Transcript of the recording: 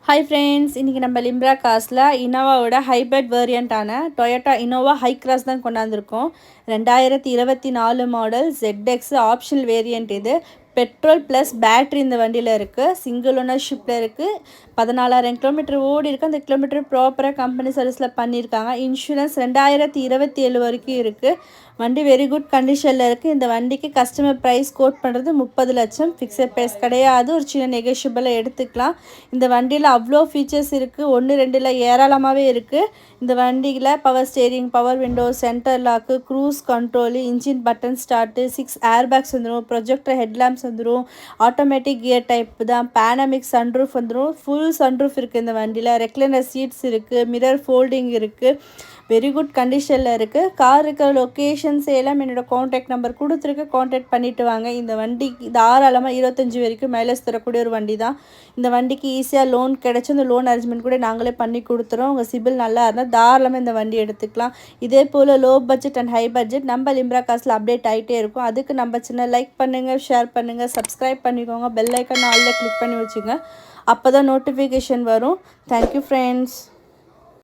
Hi friends, இன்றைக்கி நம்ம லிம்ரா காஸில் இனோவாவோட ஹைப்ரிட் வேரியண்ட்டான டொயோட்டா இனோவா ஹை கிராஸ் தான் கொண்டாந்துருக்கோம். 2024 மாடல் ZX ஆப்ஷனல் வேரியண்ட். இது பெட்ரோல் ப்ளஸ் பேட்ரி இந்த வண்டியில் இருக்குது. சிங்கிள் ஓனர்ஷிப்பில் இருக்குது. 14,000 கிலோமீட்டர் ஓடி இருக்குது. அந்த கிலோமீட்டர் ப்ராப்பராக கம்பெனி சர்வீஸில் பண்ணியிருக்காங்க. இன்சூரன்ஸ் 2027 வரைக்கும் இருக்குது. வண்டி வெரி குட் கண்டிஷனில் இருக்குது. இந்த வண்டிக்கு கஸ்டமர் ப்ரைஸ் கோட் பண்ணுறது 30 லட்சம். ஃபிக்ஸட் ப்ரைஸ் கிடையாது, ஒரு சின்ன நெகோஷியபிளாக எடுத்துக்கலாம். இந்த வண்டியில் அவ்வளோ ஃபீச்சர்ஸ் இருக்குது, 1-2 ஏராளமாகவே இருக்குது. இந்த வண்டியில் power steering, power window, centre lock, cruise control, engine button start, 6 airbags வந்துடும், ப்ரொஜெக்டர் ஹெட்லாம்ப்ஸ் வந்துடும், ஆட்டோமேட்டிக் கியர் டைப் தான், பேனமிக் சன்ரூஃப் வந்துடும், ஃபுல் சன்ரூஃப் இருக்குது இந்த வண்டியில், ரெக்லைனர் சீட்ஸ் இருக்குது, மிரர் ஃபோல்டிங் இருக்குது, வெரி குட் கண்டிஷனில் இருக்குது. கார் இருக்கிற லொக்கேஷன்ஸ் எல்லாம் என்னோடய காண்டாக்ட் நம்பர் கொடுத்துருக்கு, காண்டாக்ட் பண்ணிவிட்டு வாங்க. இந்த வண்டிக்கு தாராளமாக 25 வரைக்கும் மைலேஜ் தரக்கூடிய ஒரு வண்டி தான். இந்த வண்டிக்கு ஈஸியாக லோன் கிடச்சி அந்த லோன் அரேஞ்ச்மெண்ட் கூட நாங்களே பண்ணி கொடுத்துறோம். உங்கள் சிபில் நல்லா இருந்தால் தாராளமாக இந்த வண்டி எடுத்துக்கலாம். இதே போல் low budget and high budget நம்ம லிம்ரா காசில் அப்டேட் ஆகிட்டே இருக்கும். அதுக்கு நம்ம சின்ன லைக் பண்ணுங்கள், ஷேர் பண்ணுங்கள், சப்ஸ்கிரைப் பண்ணிக்கோங்க, பெல் ஐக்கான் ஆல்ல கிளிக் பண்ணி வச்சுங்க. அப்போ தான் நோட்டிஃபிகேஷன் வரும். Thank you friends.